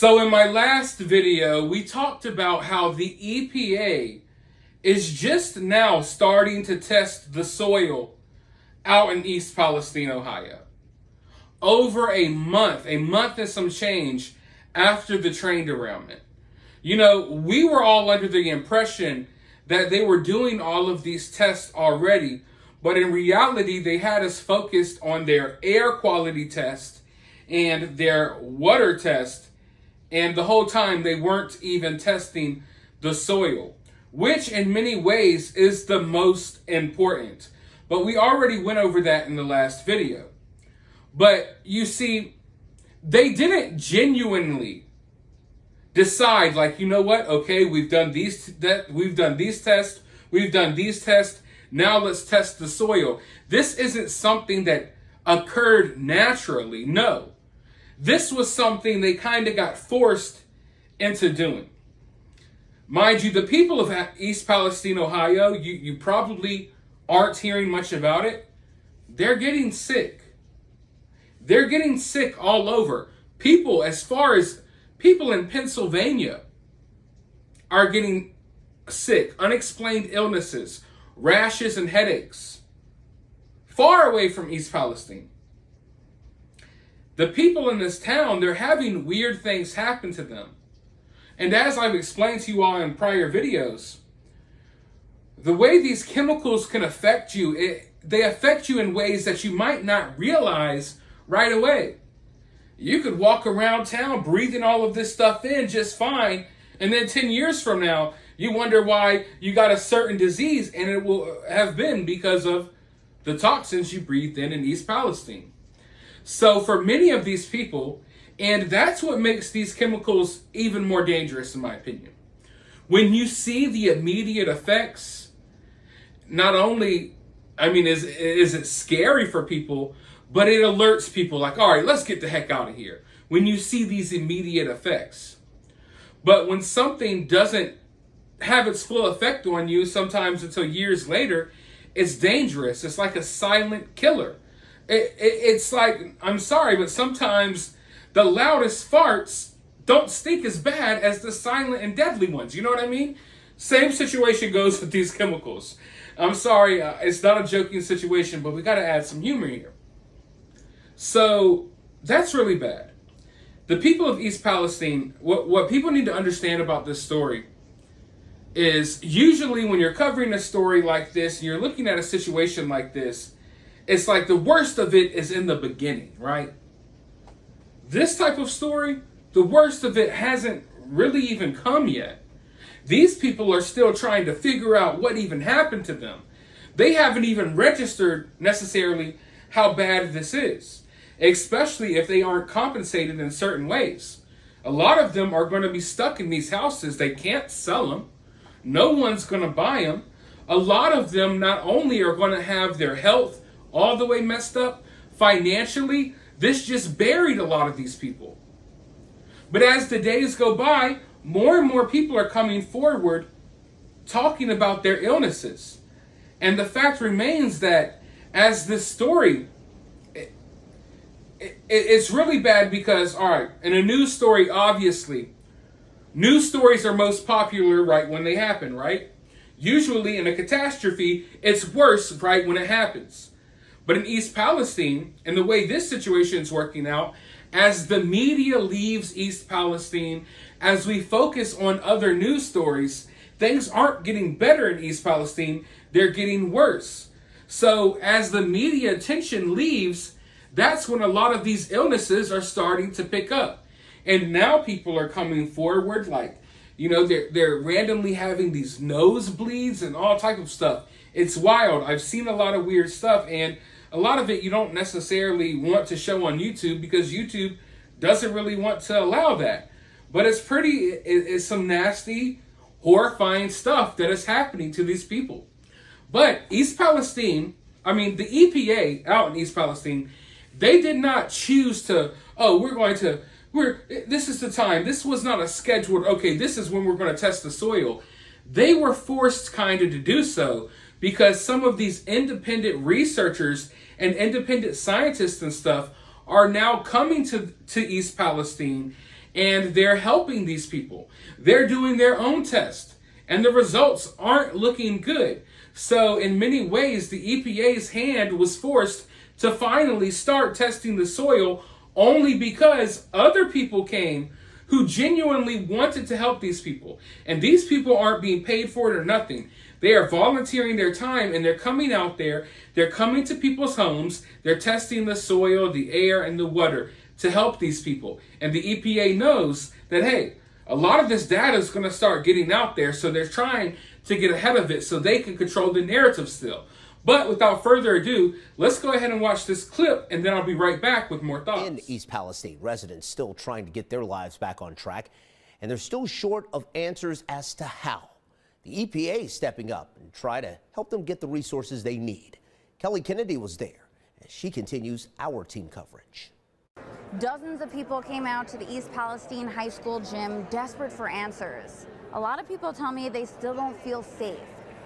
So in my last video, we talked about how the EPA is just now starting to test the soil out in East Palestine, Ohio. Over a month and some change after the train derailment. You know, we were all under the impression that they were doing all of these tests already, but in reality, they had us focused on their air quality test and their water test, and the whole time they weren't even testing the soil, which in many ways is the most important. But we already went over that in the last video. But you see, they didn't genuinely decide, like, you know what? Okay, we've done these tests, now let's test the soil. This isn't something that occurred naturally. No. This was something they kind of got forced into doing. Mind you, the people of East Palestine, Ohio, you probably aren't hearing much about it. They're getting sick. They're getting sick all over. People, as far as people in Pennsylvania, are getting sick. Unexplained illnesses, rashes, and headaches. Far away from East Palestine. The people in this town, they're having weird things happen to them. And as I've explained to you all in prior videos, the way these chemicals can affect you, they affect you in ways that you might not realize right away. You could walk around town breathing all of this stuff in just fine, and then 10 years from now, you wonder why you got a certain disease, and it will have been because of the toxins you breathed in East Palestine. So for many of these people, and that's what makes these chemicals even more dangerous, in my opinion. When you see the immediate effects, not only, is it scary for people, but it alerts people like, all right, let's get the heck out of here. When you see these immediate effects. But when something doesn't have its full effect on you, sometimes until years later, it's dangerous. It's like a silent killer. It's like, I'm sorry, but sometimes the loudest farts don't stink as bad as the silent and deadly ones. You know what I mean? Same situation goes with these chemicals. I'm sorry, it's not a joking situation, but we got to add some humor here. So that's really bad. The people of East Palestine, what people need to understand about this story is usually when you're covering a story like this, you're looking at a situation like this, it's like the worst of it is in the beginning, right? This type of story, the worst of it hasn't really even come yet. These people are still trying to figure out what even happened to them. They haven't even registered necessarily how bad this is, especially if they aren't compensated in certain ways. A lot of them are going to be stuck in these houses. They can't sell them. No one's going to buy them. A lot of them not only are going to have their health all the way messed up, financially, this just buried a lot of these people. But as the days go by, more and more people are coming forward talking about their illnesses. And the fact remains that as this story, it's really bad because, all right, in a news story, obviously, news stories are most popular right when they happen, right? Usually in a catastrophe, it's worse right when it happens. But in East Palestine, and the way this situation is working out, as the media leaves East Palestine, as we focus on other news stories, things aren't getting better in East Palestine, they're getting worse. So as the media attention leaves, that's when a lot of these illnesses are starting to pick up. And now people are coming forward like, they're randomly having these nosebleeds and all type of stuff. It's wild. I've seen a lot of weird stuff, and a lot of it you don't necessarily want to show on YouTube because YouTube doesn't really want to allow that. But it's some nasty, horrifying stuff that is happening to these people. But East Palestine, the EPA out in East Palestine, they did not choose to, this is the time. This was not a scheduled, okay, this is when we're going to test the soil. They were forced kind of to do so because some of these independent researchers and independent scientists and stuff are now coming to East Palestine and they're helping these people. They're doing their own test, and the results aren't looking good. So in many ways, the EPA's hand was forced to finally start testing the soil only because other people came who genuinely wanted to help these people. And these people aren't being paid for it or nothing. They are volunteering their time, and they're coming out there, they're coming to people's homes, they're testing the soil, the air, and the water to help these people. And the EPA knows that, hey, a lot of this data is going to start getting out there, so they're trying to get ahead of it so they can control the narrative still. But without further ado, let's go ahead and watch this clip, and then I'll be right back with more thoughts. In East Palestine, residents still trying to get their lives back on track, and they're still short of answers as to how. The EPA is stepping up and try to help them get the resources they need. Kelly Kennedy was there as she continues our team coverage. Dozens of people came out to the East Palestine High School gym desperate for answers. A lot of people tell me they still don't feel safe,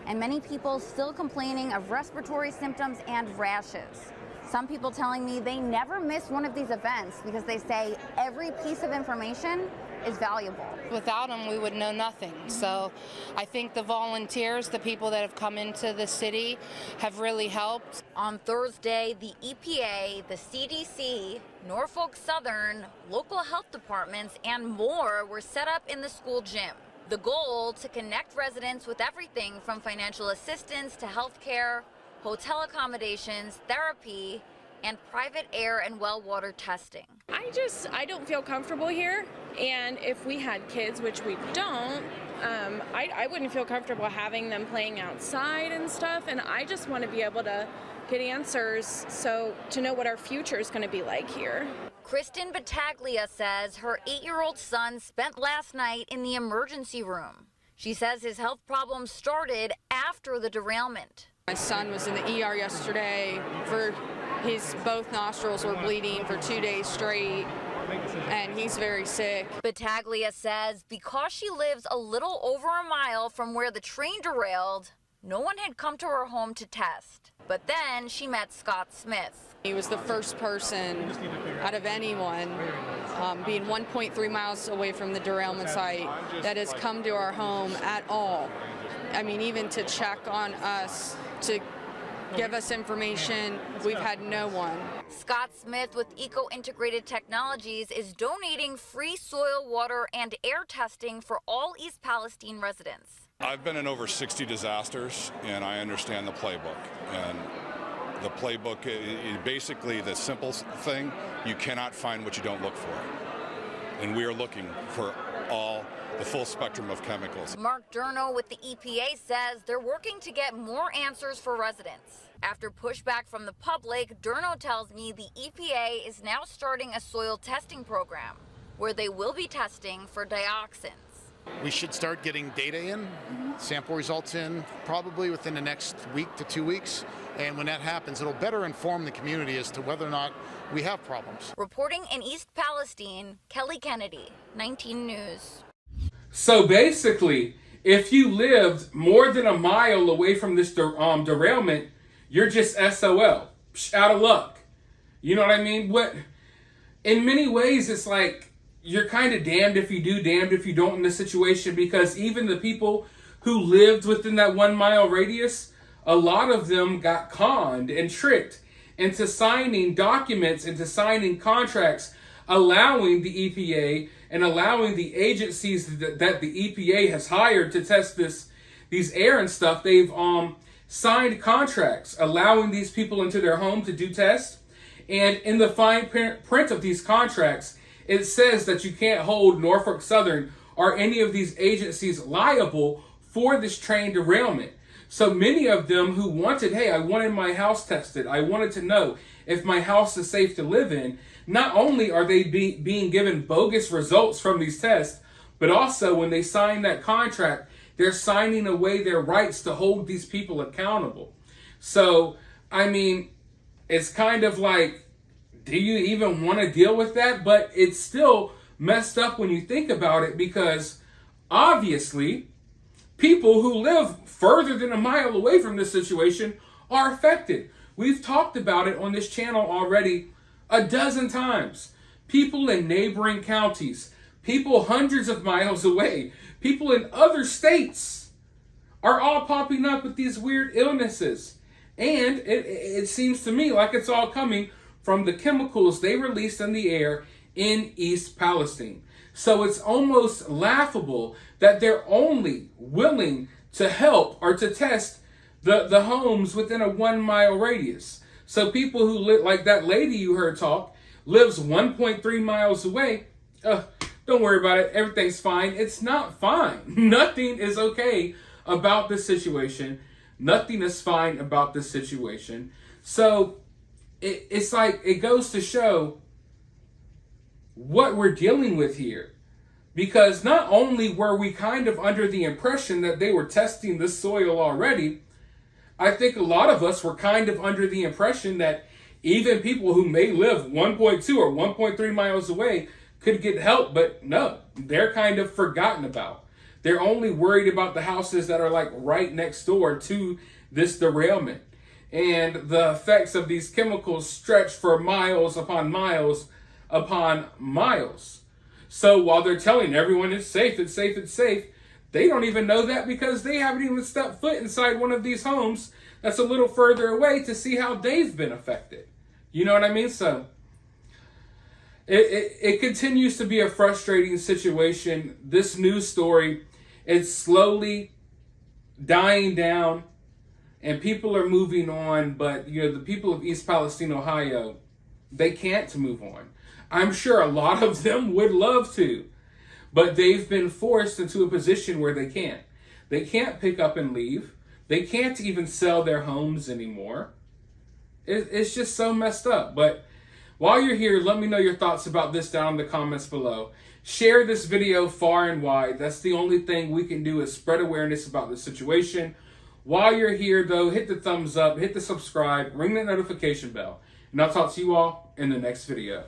and many people still complaining of respiratory symptoms and rashes. Some people telling me they never miss one of these events because they say every piece of information is valuable. Without them, we would know nothing. So I think the volunteers, the people that have come into the city, have really helped. On Thursday, the EPA, the CDC, Norfolk Southern, local health departments, and more were set up in the school gym. The goal, to connect residents with everything from financial assistance to health care, hotel accommodations, therapy, and private air and well water testing. I don't feel comfortable here, and if we had kids, which we don't, I wouldn't feel comfortable having them playing outside and stuff, and I just want to be able to get answers to know what our future is going to be like here. Kristen Battaglia says her 8-year-old son spent last night in the emergency room. She says his health problems started after the derailment. My son was in the ER yesterday both nostrils were bleeding for 2 days straight, and he's very sick. Battaglia says because she lives a little over a mile from where the train derailed, no one had come to her home to test. But then she met Scott Smith. He was the first person out of anyone, being 1.3 miles away from the derailment site, that has come to our home at all. I mean, even to check on us, to give us information, we've had no one. Scott Smith with Eco Integrated Technologies is donating free soil, water, and air testing for all East Palestine residents. I've been in over 60 disasters, and I understand the playbook. And the playbook is basically the simple thing: you cannot find what you don't look for. And we are looking for the full spectrum of chemicals. Mark Durno with the EPA says they're working to get more answers for residents. After pushback from the public, Durno tells me the EPA is now starting a soil testing program where they will be testing for dioxins. We should start getting data in, sample results in, probably within the next week to 2 weeks. And when that happens, it'll better inform the community as to whether or not we have problems. Reporting in East Palestine, Kelly Kennedy, 19 News. So basically, if you lived more than a mile away from this derailment, you're just SOL, out of luck. You know what I mean? In many ways, it's like you're kind of damned if you do, damned if you don't in this situation, because even the people who lived within that 1 mile radius, a lot of them got conned and tricked into signing documents, into signing contracts, allowing the EPA and allowing the agencies that the EPA has hired to test these air and stuff. They've signed contracts allowing these people into their home to do tests. And in the fine print of these contracts, it says that you can't hold Norfolk Southern or any of these agencies liable for this train derailment. So many of them who wanted, hey, I wanted my house tested, I wanted to know if my house is safe to live in, not only are they being given bogus results from these tests, but also when they sign that contract, they're signing away their rights to hold these people accountable. So, I mean, it's kind of like, do you even want to deal with that? But it's still messed up when you think about it, because obviously people who live further than a mile away from this situation are affected. We've talked about it on this channel already a dozen times. People in neighboring counties, People hundreds of miles away, people in other states are all popping up with these weird illnesses. And it seems to me like it's all coming from the chemicals they released in the air in East Palestine. So it's almost laughable that they're only willing to help or to test the homes within a 1 mile radius. So people who live, like that lady you heard talk, lives 1.3 miles away. Don't worry about it. Everything's fine. It's not fine. Nothing is okay about this situation. Nothing is fine about this situation. So it's like it goes to show what we're dealing with here. Because not only were we kind of under the impression that they were testing the soil already, I think a lot of us were kind of under the impression that even people who may live 1.2 or 1.3 miles away could get help, but no, they're kind of forgotten about. They're only worried about the houses that are like right next door to this derailment. And the effects of these chemicals stretch for miles upon miles upon miles. So while they're telling everyone it's safe, it's safe, it's safe, they don't even know that because they haven't even stepped foot inside one of these homes that's a little further away to see how they've been affected. You know what I mean? So it continues to be a frustrating situation. This news story is slowly dying down and people are moving on, but the people of East Palestine, Ohio, they can't move on. I'm sure a lot of them would love to, but they've been forced into a position where they can't. They can't pick up and leave. They can't even sell their homes anymore. It's just so messed up. But while you're here, let me know your thoughts about this down in the comments below. Share this video far and wide. That's the only thing we can do is spread awareness about this situation. While you're here, though, hit the thumbs up, hit the subscribe, ring that notification bell. And I'll talk to you all in the next video.